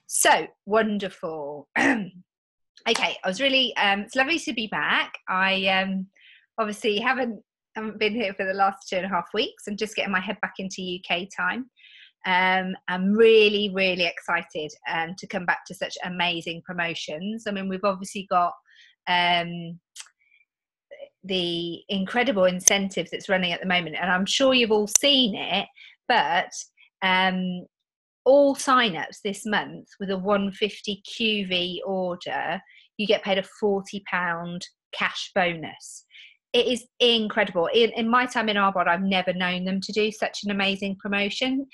So wonderful. Okay, I was really, it's lovely to be back. I obviously haven't been here for the last 2.5 weeks. I'm just getting my head back into UK time. I'm really, really excited to come back to such amazing promotions. I mean, we've obviously got the incredible incentive that's running at the moment, and I'm sure you've all seen it, but all sign-ups this month with a 150 QV order, you get paid a £40 cash bonus. It is incredible. In my time in Arbod, I've never known them to do such an amazing promotion.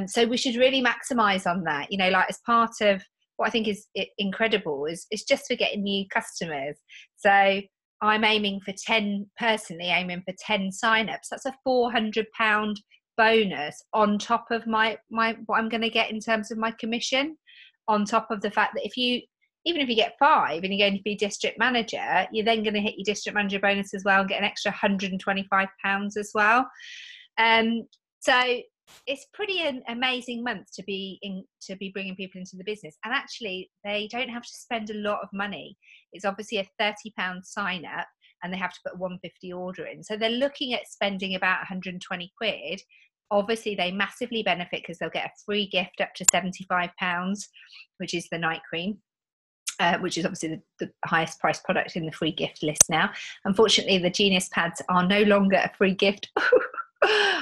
So we should really maximise on that. You know, like as part of what I think is incredible is just for getting new customers. So I'm aiming for 10, personally aiming for 10 sign-ups. That's a £400 bonus on top of my what I'm going to get in terms of my commission, on top of the fact that even if you get 5 and you're going to be district manager, you're then going to hit your district manager bonus as well and get an extra £125 as well. So it's pretty an amazing month to be bringing people into the business, and actually they don't have to spend a lot of money. It's obviously a £30 sign up, and they have to put a 150 order in, so they're looking at spending about 120 quid. Obviously they massively benefit because they'll get a free gift up to £75, which is the night cream, which is obviously the highest priced product in the free gift list now. Unfortunately, the Genius pads are no longer a free gift.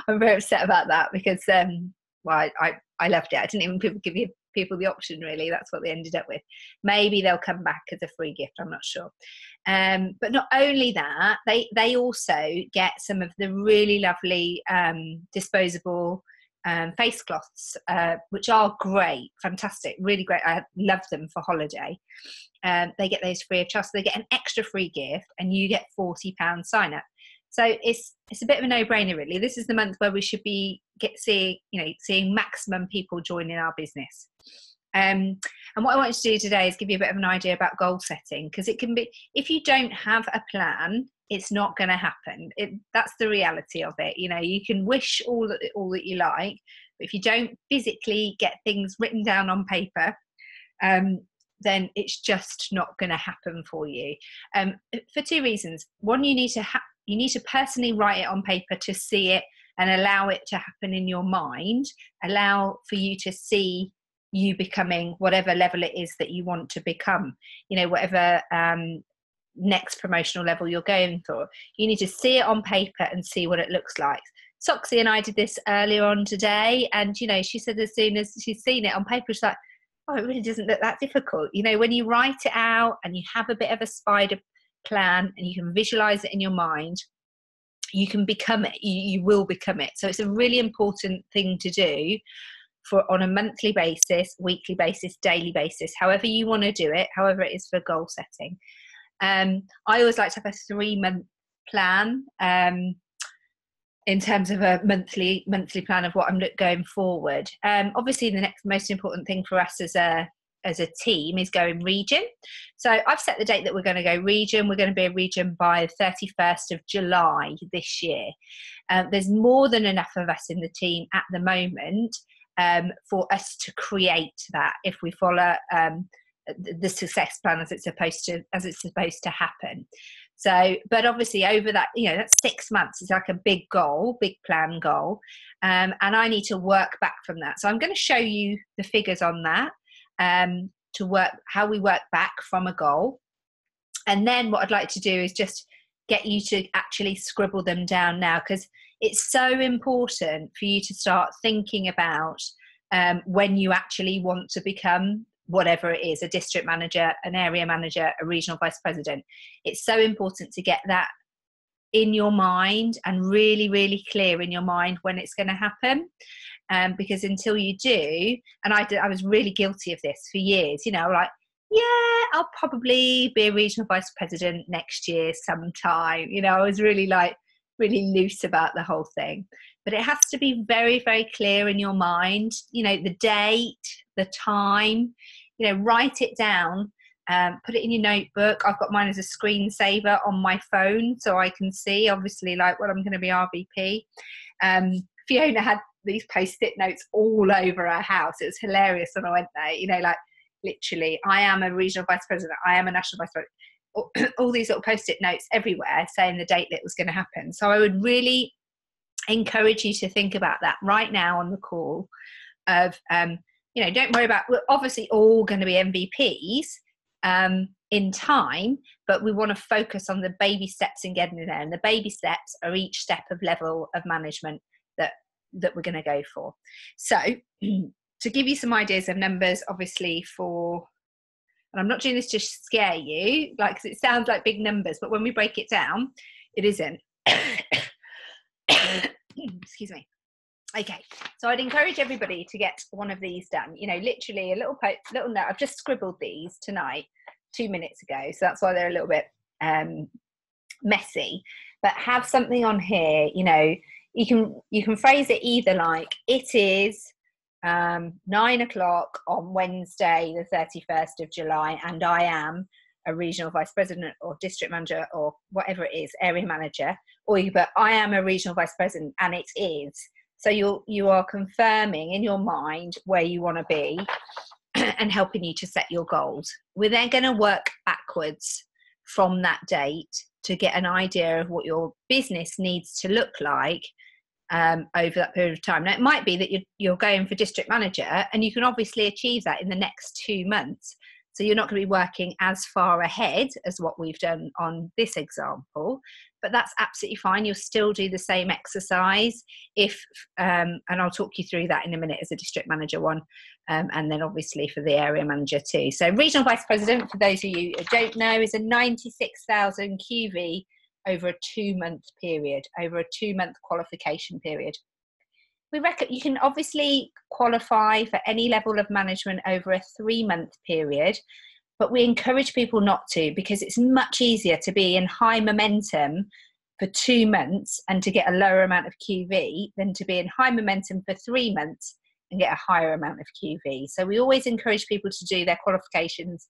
I'm very upset about that because I loved it. I didn't even give people the option, really. That's what they ended up with. Maybe they'll come back as a free gift, I'm not sure. But not only that, they also get some of the really lovely disposable face cloths, which are great, fantastic, really great. I love them for holiday. They get those free of charge. So they get an extra free gift, and you get £40 sign up. So it's a bit of a no-brainer, really. This is the month where we should be seeing maximum people joining our business. And what I want to do today is give you a bit of an idea about goal setting, because it can be, if you don't have a plan, it's not going to happen. That's the reality of it. You know, you can wish all that you like, but if you don't physically get things written down on paper, then it's just not going to happen for you. For 2 reasons. One, you need to personally write it on paper to see it and allow it to happen in your mind. Allow for you to see you becoming whatever level it is that you want to become. You know, whatever next promotional level you're going for. You need to see it on paper and see what it looks like. Soxy and I did this earlier on today, and you know, she said as soon as she's seen it on paper, she's like, oh, it really doesn't look that difficult. You know, when you write it out and you have a bit of a spider plan and you can visualize it in your mind, you can become it. You will become it. So it's a really important thing to do on a monthly basis, weekly basis, daily basis, however you want to do it, however it is for goal setting. I always like to have a 3-month plan in terms of a monthly plan of what I'm going forward. Obviously, the next most important thing for us as a team is going region. So I've set the date that we're going to go region. We're going to be a region by the 31st of July this year. There's more than enough of us in the team at the moment for us to create that if we follow the success plan as it's supposed to happen. So, but obviously over that, you know, that's 6 months. It's like a big plan goal. And I need to work back from that. So I'm going to show you the figures on that, how we work back from a goal. And then what I'd like to do is just get you to actually scribble them down now, because it's so important for you to start thinking about when you actually want to become whatever it is, a district manager, an area manager, a regional vice president. It's so important to get that in your mind and really, really clear in your mind when it's going to happen. Because until you do, and I was really guilty of this for years, you know, like, yeah, I'll probably be a regional vice president next year sometime. You know, I was really loose about the whole thing. But it has to be very, very clear in your mind, you know, the date, the time, you know, write it down, put it in your notebook. I've got mine as a screensaver on my phone so I can see, obviously, like when I'm going to be RVP. Fiona had these post-it notes all over our house. It was hilarious when I went there, you know, like literally, I am a regional vice president, I am a national vice president, all these little post-it notes everywhere saying the date that was going to happen. So I would really encourage you to think about that right now on the call of, you know, don't worry about, we're obviously all going to be MVPs in time, but we want to focus on the baby steps in getting there. And the baby steps are each step of level of management that we're going to go for. So to give you some ideas of numbers, obviously for, and I'm not doing this to scare you, like, 'cause it sounds like big numbers, but when we break it down, it isn't. Excuse me. Okay, so I'd encourage everybody to get one of these done. You know, literally a little note. I've just scribbled these tonight 2 minutes ago, so that's why they're a little bit messy. But have something on here. You know, you can phrase it either like, it is 9 o'clock on Wednesday, the 31st of July, and I am a regional vice president or district manager or whatever it is, area manager, or you put, I am a regional vice president and it is. So you are confirming in your mind where you want to be and helping you to set your goals. We're then going to work backwards from that date to get an idea of what your business needs to look like over that period of time. Now, it might be that you're going for district manager, and you can obviously achieve that in the next 2 months. So you're not going to be working as far ahead as what we've done on this example, but that's absolutely fine. You'll still do the same exercise if, and I'll talk you through that in a minute as a district manager one, and then obviously for the area manager too. So regional vice president, for those of you who don't know, is a 96,000 QV over a 2-month period, over a 2-month qualification period. We reckon you can obviously qualify for any level of management over a 3-month period, but we encourage people not to, because it's much easier to be in high momentum for 2 months and to get a lower amount of QV than to be in high momentum for 3 months and get a higher amount of QV. So we always encourage people to do their qualifications,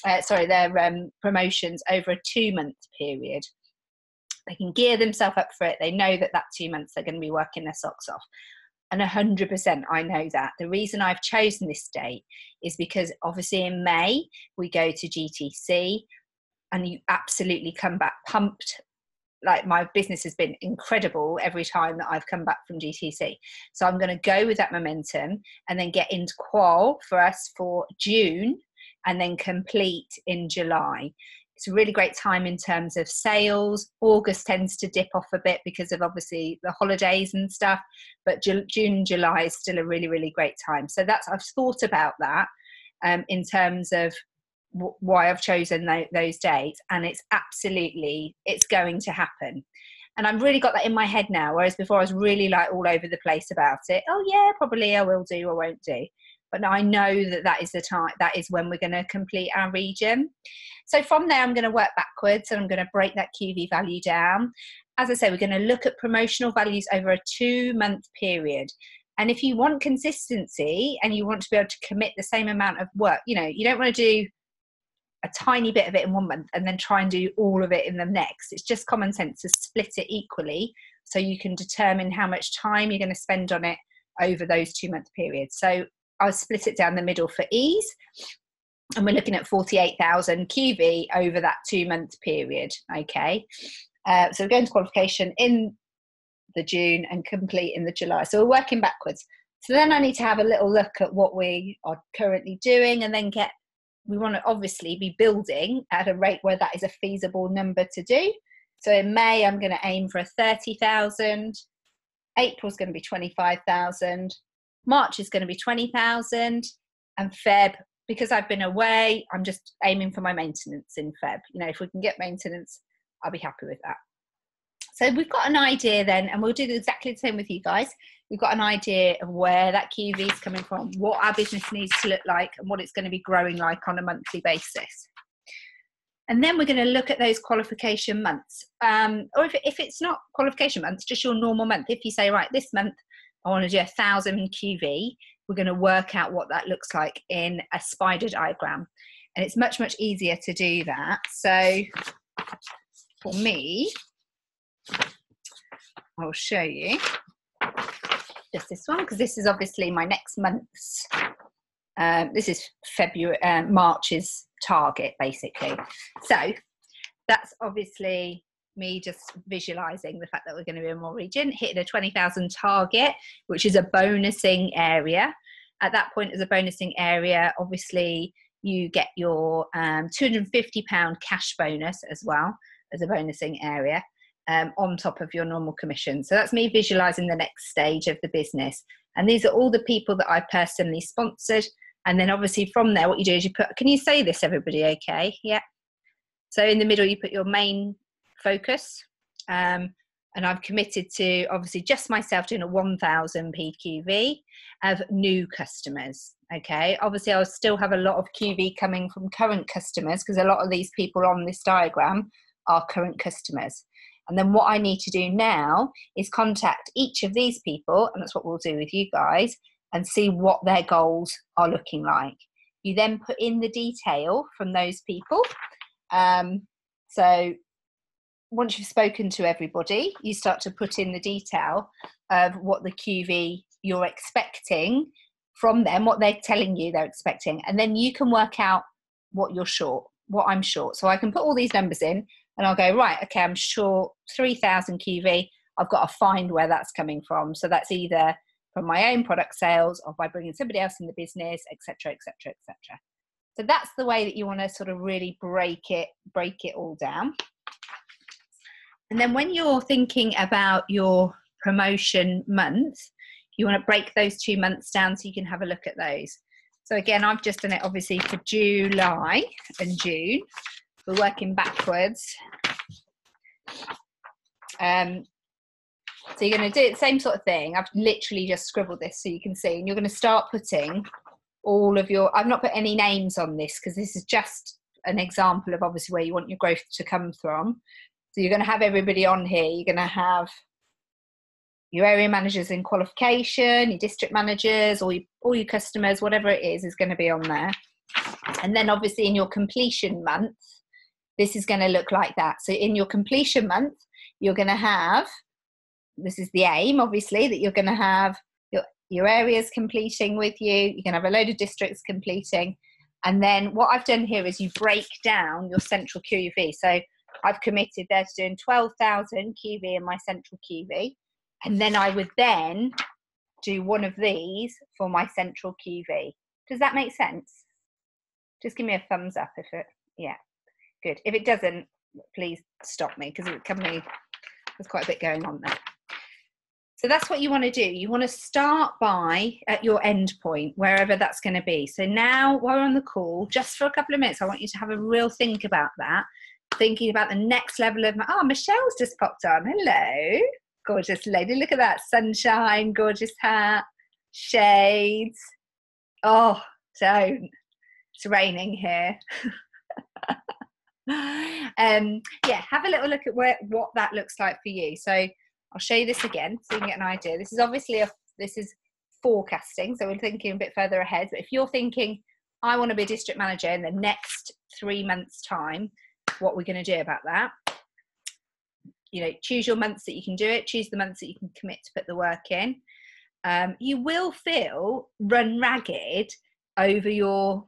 their promotions over a 2-month period. They can gear themselves up for it. They know that 2 months they're going to be working their socks off. And 100% I know that. The reason I've chosen this date is because obviously in May we go to GTC and you absolutely come back pumped. Like, my business has been incredible every time that I've come back from GTC. So I'm going to go with that momentum and then get into qual for us for June and then complete in July. It's a really great time in terms of sales. August tends to dip off a bit because of obviously the holidays and stuff, but June and July is still a really, really great time. So I've thought about that in terms of why I've chosen those dates, and it's going to happen. And I've really got that in my head now, whereas before I was really like all over the place about it. Oh yeah, probably I will do or won't do. But now I know that is the time, that is when we're going to complete our region. So from there, I'm going to work backwards and I'm going to break that QV value down. As I say, we're going to look at promotional values over a 2-month period. And if you want consistency and you want to be able to commit the same amount of work, you know, you don't want to do a tiny bit of it in 1 month and then try and do all of it in the next. It's just common sense to split it equally so you can determine how much time you're going to spend on it over those 2-month periods. So I'll split it down the middle for ease, and we're looking at 48,000 QV over that 2-month period. Okay, so we're going to qualification in the June and complete in the July. So we're working backwards. So then I need to have a little look at what we are currently doing, and then we want to obviously be building at a rate where that is a feasible number to do. So in May, I'm going to aim for a 30,000. April's going to be 25,000. March is going to be 20,000, and Feb, because I've been away, I'm just aiming for my maintenance in Feb. You know, if we can get maintenance, I'll be happy with that. So we've got an idea then, and we'll do exactly the same with you guys. We've got an idea of where that QV is coming from, what our business needs to look like, and what it's going to be growing like on a monthly basis. And then we're going to look at those qualification months. Or if it's not qualification months, just your normal month. If you say, right, this month I want to do 1,000 QV, we're going to work out what that looks like in a spider diagram. And it's much, much easier to do that. So for me, I'll show you. just this one, because this is obviously my next month's, this is February, March's target, basically. So that's obviously me just visualizing the fact that we're going to be in more region, hitting a 20,000 target, which is a bonusing area. At that point, as a bonusing area, obviously you get your £250 cash bonus as well as a bonusing area, on top of your normal commission. So that's me visualizing the next stage of the business. And these are all the people that I personally sponsored. And then obviously from there, what you do is you put, can you say this, everybody? Okay. Yeah. So in the middle, you put your main focus. And I've committed to obviously just myself doing a 1,000 PQV of new customers. Okay. Obviously I'll still have a lot of QV coming from current customers, because a lot of these people on this diagram are current customers. And then what I need to do now is contact each of these people, and that's what we'll do with you guys, and see what their goals are looking like. You then put in the detail from those people. So once you've spoken to everybody, you start to put in the detail of what the QV you're expecting from them, what they're telling you they're expecting. And then you can work out what you're short, what I'm short. So I can put all these numbers in and I'll go, right, okay, I'm short 3,000 QV. I've got to find where that's coming from. So that's either from my own product sales or by bringing somebody else in the business, et cetera, et cetera, et cetera. So that's the way that you want to sort of really break it all down. And then when you're thinking about your promotion month, you want to break those 2 months down so you can have a look at those. So again, I've just done it obviously for July and June. We're working backwards. So you're going to do the same sort of thing. I've literally just scribbled this so you can see. And you're going to start putting all of your, I've not put any names on this because this is just an example of obviously where you want your growth to come from. So you're going to have everybody on here. You're going to have your area managers in qualification, your district managers, all your customers, whatever it is going to be on there. And then obviously in your completion month, this is going to look like that. So in your completion month, you're going to have, this is the aim, obviously, that you're going to have your areas completing with you. You're going to have a load of districts completing. And then what I've done here is you break down your central QV. So I've committed there to doing 12,000 QV in my central QV. And then I would then do one of these for my central QV. Does that make sense? Just give me a thumbs up if it, yeah, good. If it doesn't, please stop me because there's quite a bit going on there. So that's what you want to do. You want to start at your end point, wherever that's going to be. So now while we're on the call, just for a couple of minutes, I want you to have a real think about that. Thinking about the next level of, Michelle's just popped on. Hello. Gorgeous lady. Look at that sunshine, gorgeous hat, shades. Oh, don't. It's raining here. Yeah, have a little look at what that looks like for you. So I'll show you this again so you can get an idea. This is obviously this is forecasting, so we're thinking a bit further ahead. But if you're thinking, I want to be a district manager in the next 3 months' time, what we're going to do about that? You know, choose your months that you can do it. Choose the months that you can commit to put the work in. You will feel run ragged over your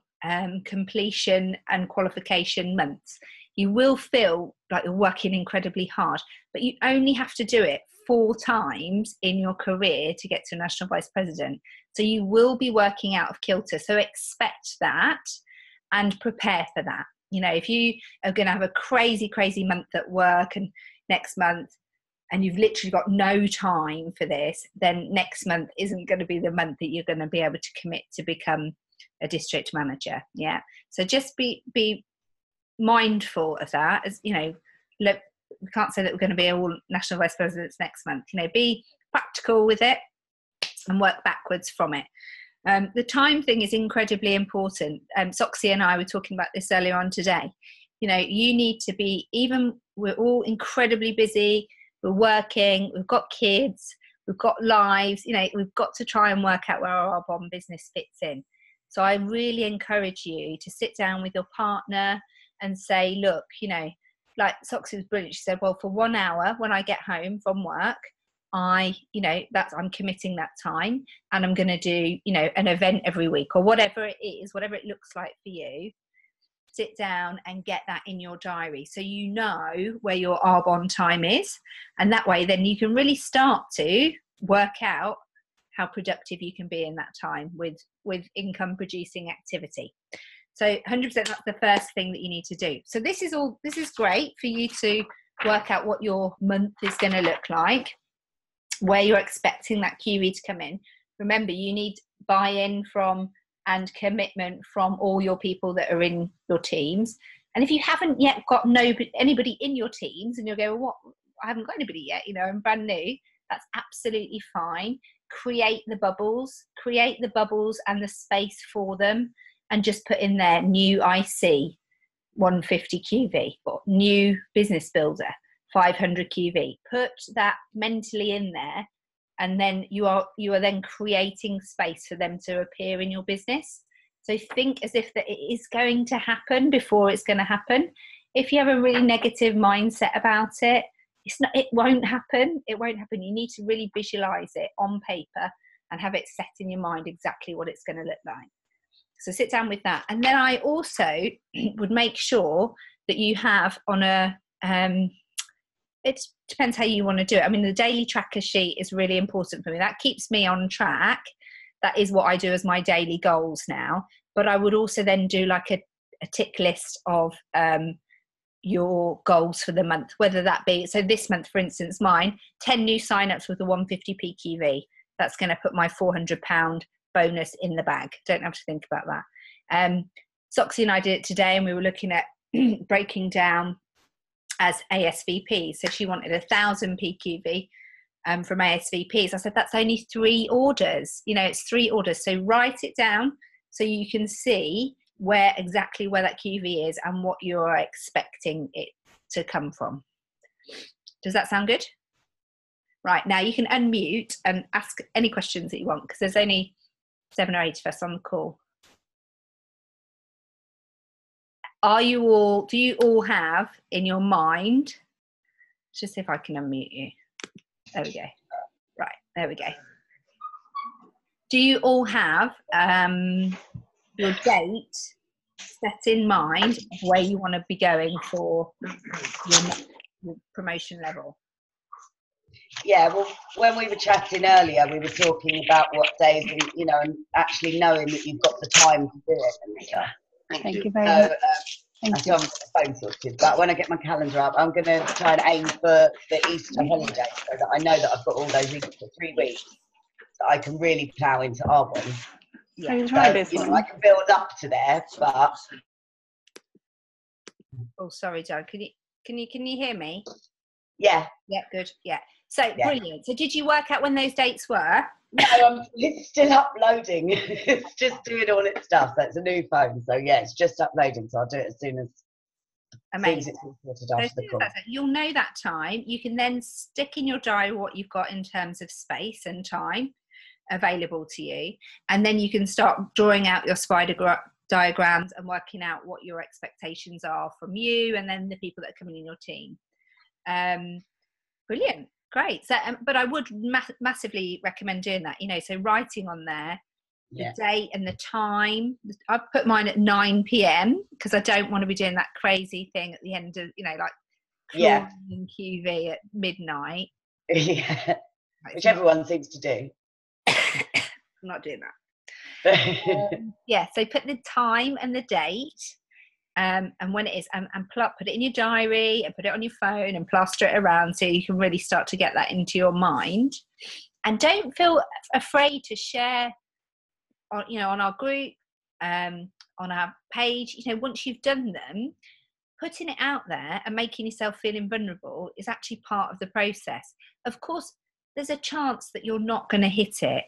completion and qualification months. You will feel like you're working incredibly hard, but you only have to do it 4 times in your career to get to national vice president. So you will be working out of kilter. So expect that and prepare for that. You know, if you are going to have a crazy, crazy month at work and next month, and you've literally got no time for this, then next month isn't going to be the month that you're going to be able to commit to become a district manager. Yeah. So just be mindful of that. As you know, look, we can't say that we're going to be all national vice presidents next month. You know, be practical with it and work backwards from it. The time thing is incredibly important. Soxy and I were talking about this earlier on today. You know, you need to be, even we're all incredibly busy, we're working, we've got kids, we've got lives, you know, we've got to try and work out where our bomb business fits in. So I really encourage you to sit down with your partner and say, look, you know, like Soxy was brilliant. She said, well, for 1 hour when I get home from work, I'm committing that time, and I'm going to do, an event every week, or whatever it is, whatever it looks like for you. Sit down and get that in your diary, so you know where your Arbonne time is, and that way then you can really start to work out how productive you can be in that time with income producing activity. So 100%, that's the first thing that you need to do. So this is great for you to work out what your month is going to look like, where you're expecting that QE to come in. Remember, you need buy-in from and commitment from all your people that are in your teams. And if you haven't yet got anybody in your teams, and you'll go, well, what? I haven't got anybody yet, I'm brand new. That's absolutely fine. Create the bubbles and the space for them, and just put in there new IC 150 QV, or new business builder 500 QV. Put that mentally in there, and then you are then creating space for them to appear in your business. So think as if that it is going to happen before it's going to happen. If you have a really negative mindset about it, it won't happen. It won't happen. You need to really visualize it on paper and have it set in your mind exactly what it's going to look like. So sit down with that. And then I also would make sure that you have on it depends how you want to do it. I mean, the daily tracker sheet is really important for me. That keeps me on track. That is what I do as my daily goals now. But I would also then do like a tick list of your goals for the month, whether that be, so this month, for instance, mine, 10 new signups with a 150 PQV. That's going to put my £400 bonus in the bag. Don't have to think about that. Soxy and I did it today, and we were looking at breaking down as ASVP. So she wanted 1,000 PQV from ASVP. So I said, that's only 3 orders. It's 3 orders. So write it down so you can see exactly where that QV is and what you're expecting it to come from. Does that sound good? Right, now you can unmute and ask any questions that you want, because there's only 7 or 8 of us on the call. Do you all have in your mind, let's just see if I can unmute you. There we go. Right, there we go. Do you all have your date set in mind of where you want to be going for your promotion level? Yeah, well, when we were chatting earlier, we were talking about what days, and and actually knowing that you've got the time to do it and stuff. Thank you very much. Thank you. I'm phone sorted, but when I get my calendar up, I'm going to try and aim for the Easter holiday, so that I know that I've got all those weeks for 3 weeks, that I can really plough into Arbonne. Yeah. So, I can build up to there, but. Oh, sorry, Joe. Can you hear me? Yeah. Yeah, good. Yeah. So brilliant. So did you work out when those dates were? No, it's still uploading. It's just doing all its stuff. That's a new phone, so yeah, it's just uploading. So I'll do it as soon as. Amazing. So you'll know that time. You can then stick in your diary what you've got in terms of space and time available to you, and then you can start drawing out your spider diagrams and working out what your expectations are from you and then the people that are coming in your team. Brilliant. Great. So, but I would massively recommend doing that, so writing on there the date and the time. I put mine at 9 p.m. because I don't want to be doing that crazy thing at the end of, QV at midnight. Yeah. Which everyone seems to do. I'm not doing that. So put the time and the date. And when it is, and put it in your diary and put it on your phone and plaster it around so you can really start to get that into your mind. And don't feel afraid to share on our group, on our page. Once you've done them, putting it out there and making yourself feel invulnerable is actually part of the process. Of course, there's a chance that you're not going to hit it.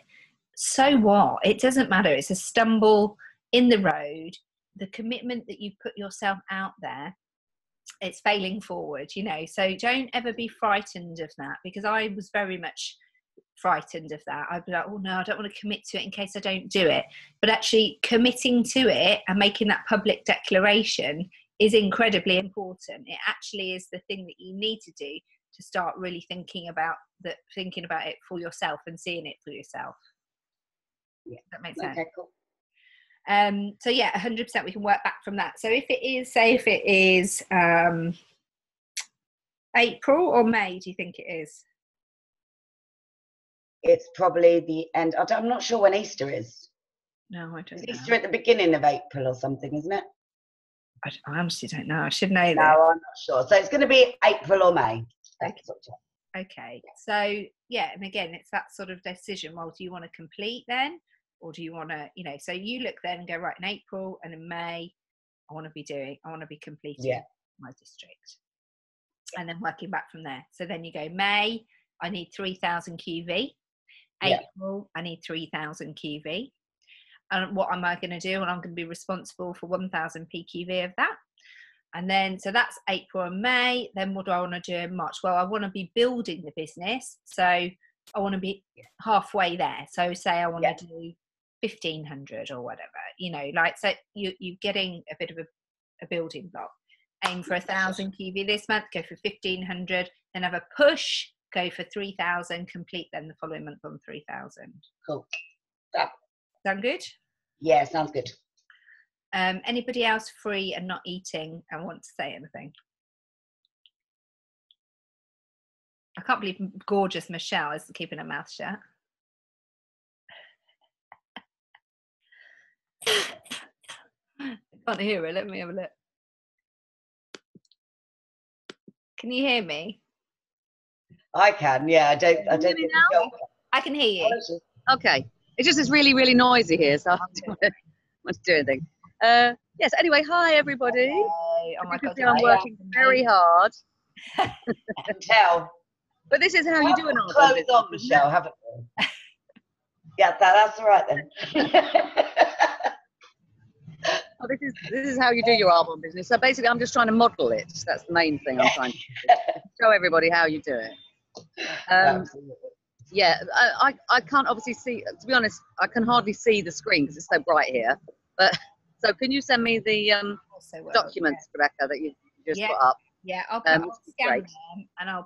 So what? It doesn't matter. It's a stumble in the road. The commitment that you put yourself out there, it's failing forward, so don't ever be frightened of that, because I was very much frightened of that. I'd be like, oh no, I don't want to commit to it in case I don't do it. But actually committing to it and making that public declaration is incredibly important. It actually is the thing that you need to do to start really thinking about it for yourself and seeing it for yourself. Yeah, that makes sense. Okay, cool. So yeah, 100% we can work back from that. So if it is April or May, do you think it is? It's probably the end. I'm not sure when Easter is. No, I don't know. Easter at the beginning of April or something, isn't it? I honestly don't know. I should know that. No, I'm not sure. So it's going to be April or May. Okay. So yeah, and again, it's that sort of decision. Well, do you want to complete then, or do you want to, so you look then and go, right, in April and in May, I want to be completing my district, and then working back from there. So then you go, May, I need 3,000 QV. April, I need 3,000 QV. And what am I going to do? And I'm going to be responsible for 1,000 PQV of that. And then, so that's April and May. Then what do I want to do in March? Well, I want to be building the business. So I want to be halfway there. So say I want to do 1,500 or whatever, so you're getting a bit of a building block. Aim for 1,000 QV this month, go for 1,500, then have a push, go for 3,000, complete then the following month on 3,000. Cool. Sound good? Yeah, sounds good. Anybody else free and not eating and want to say anything? I can't believe gorgeous Michelle isn't keeping her mouth shut. I can't hear her. Let me have a look. Can you hear me? I can, yeah. I don't think I can hear you. Okay. It's just it's really, really noisy here, so I don't want to do anything. Yes, anyway, hi everybody. Oh my God, I'm working very hard. I can tell. But this is how you do an album. Clothes on, Michelle, haven't you? Yeah, that's all right then. Oh, this is how you do your album business. So basically, I'm just trying to model it. That's the main thing I'm trying to show everybody how you do it. Absolutely. Yeah, I can't obviously see. To be honest, I can hardly see the screen because it's so bright here. But so, can you send me the documents, Rebecca, that you just put up? Yeah, I'll scan them and I've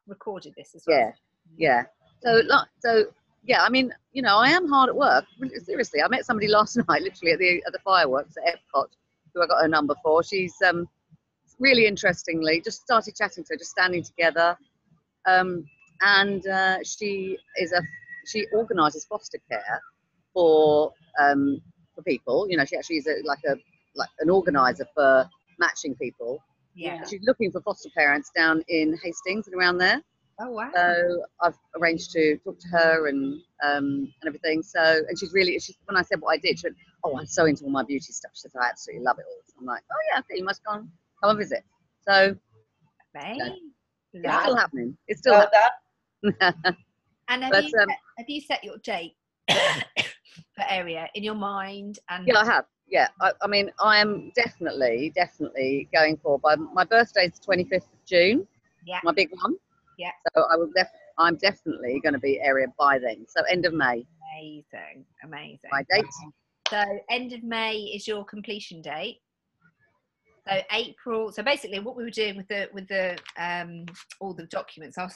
recorded this as well. Yeah. So yeah, I mean, I am hard at work. Seriously, I met somebody last night, literally at the fireworks at Epcot, who I got her number for. She's really interestingly just started chatting to her, just standing together, and she organises foster care for people. She actually is like an organizer for matching people. Yeah. She's looking for foster parents down in Hastings and around there. Oh wow. So I've arranged to talk to her and everything. So, and she's when I said what I did, she went, "Oh, I'm so into all my beauty stuff." She said, "I absolutely love it all." So I'm like, "Oh yeah, okay, you must come and visit." So it's still happening. It's still happening. And have you set your date for area in your mind? And yeah, I have. Yeah, I mean, I am definitely going for. My birthday is the 25th of June. Yeah. My big one. Yeah. So I'm definitely going to be area by then. So end of May. Amazing. My date. So end of May is your completion date. So April. So basically, what we were doing with the all the documents, I'll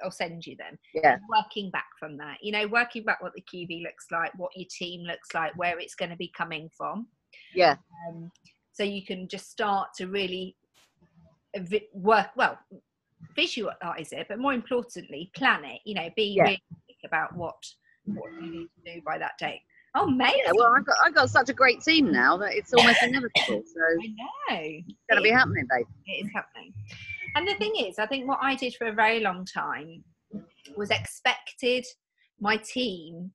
send you them. Yeah. Working back from that, working back what the QV looks like, what your team looks like, where it's going to be coming from. Yeah. So you can just start to really visualize it, but more importantly, plan it. Be realistic about what you need to do by that date. Oh, amazing! Yeah, well, I've got such a great team now that it's almost inevitable. So I know it's going to be happening, babe. It is happening. And the thing is, I think what I did for a very long time was expected my team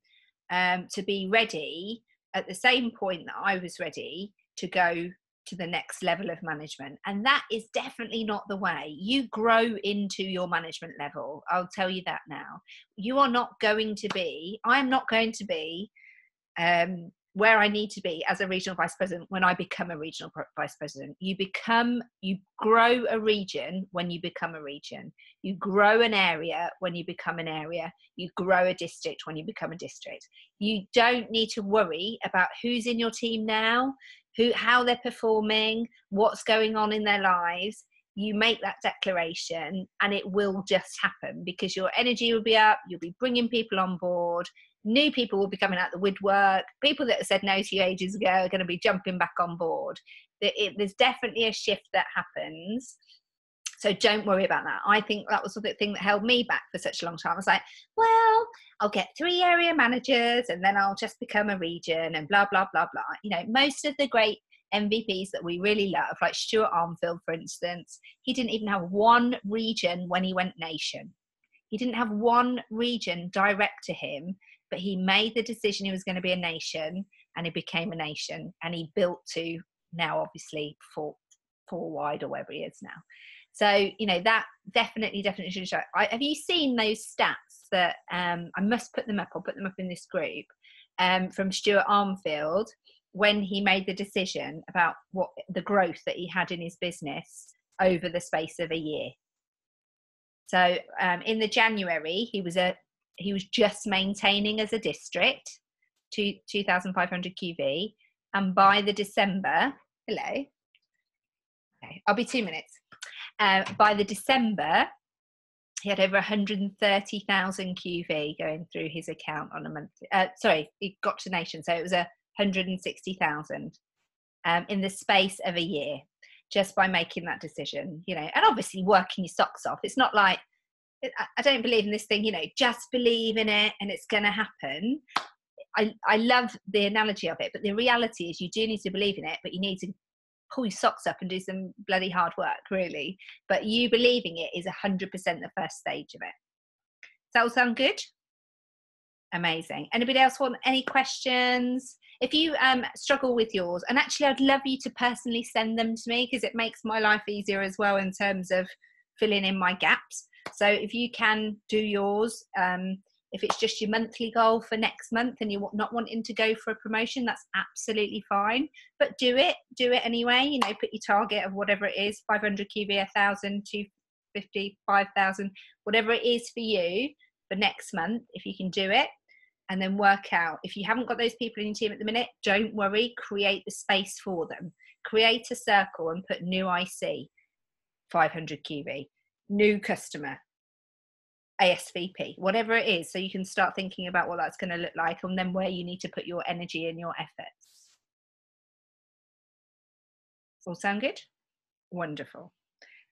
to be ready at the same point that I was ready to go to the next level of management. And that is definitely not the way. You grow into your management level. I'll tell you that now. You are not going to be, I'm not going to be where I need to be as a regional vice president when I become a regional vice president. You grow a region when you become a region. You grow an area when you become an area. You grow a district when you become a district. You don't need to worry about who's in your team now, how they're performing, what's going on in their lives. you make that declaration and it will just happen, because your energy will be up, you'll be bringing people on board, new people will be coming out the woodwork, people that have said no to you ages ago are going to be jumping back on board. There's definitely a shift that happens. So don't worry about that. I think that was the thing that held me back for such a long time. I was like, well, I'll get 3 area managers and then I'll just become a region and blah, blah, blah, blah. You know, most of the great MVPs that we really love, like Stuart Armfield, for instance, he didn't even have one region when he went nation. He didn't have one region direct to him, but he made the decision he was going to be a nation, and he became a nation, and he built to now obviously four wide or wherever he is now. So, you know, that definitely should show. Have you seen those stats that I must put them up? I'll put them up in this group, from Stuart Armfield, when he made the decision about what the growth that he had in his business over the space of a year. So in the January, he was just maintaining as a district 2,500 QV, and by the December, okay, I'll be 2 minutes. By the December, he had over 130,000 QV going through his account on a monthly. He got to nation, so it was 160,000 in the space of a year, just by making that decision, you know, and obviously working your socks off. It's not like, I don't believe in this thing, you know, just believe in it and it's going to happen. I love the analogy of it, but the reality is you do need to believe in it, but you need to pull your socks up and do some bloody hard work, really. But you believing it is 100% the first stage of it. Does that all sound good? Amazing. Anybody else want any questions? If you struggle with yours, and actually I'd love you to personally send them to me, because it makes my life easier as well in terms of filling in my gaps. So if you can do yours, if it's just your monthly goal for next month and you're not wanting to go for a promotion, that's absolutely fine. But do it anyway. You know, put your target of whatever it is, 500 QV, 1,000, 250, 5,000, whatever it is for you for next month, if you can do it. And then work out. If you haven't got those people in your team at the minute, don't worry, create the space for them. Create a circle and put new IC, 500 QV, new customer, ASVP, whatever it is, so you can start thinking about what that's going to look like and then where you need to put your energy and your efforts. All sound good? Wonderful.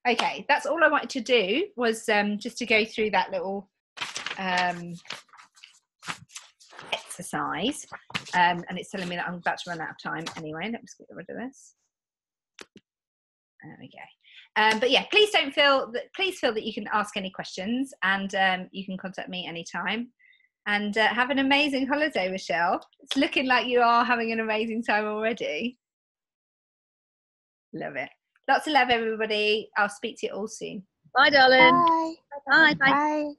Okay, that's all I wanted to do, was just to go through that little exercise, and it's telling me that I'm about to run out of time anyway. Let's get rid of this. There we go. But yeah, please feel that you can ask any questions, and you can contact me anytime. And have an amazing holiday, Michelle. It's looking like you are having an amazing time already. Love it. Lots of love, everybody. I'll speak to you all soon. Bye, darling. Bye. Bye. Bye. Bye.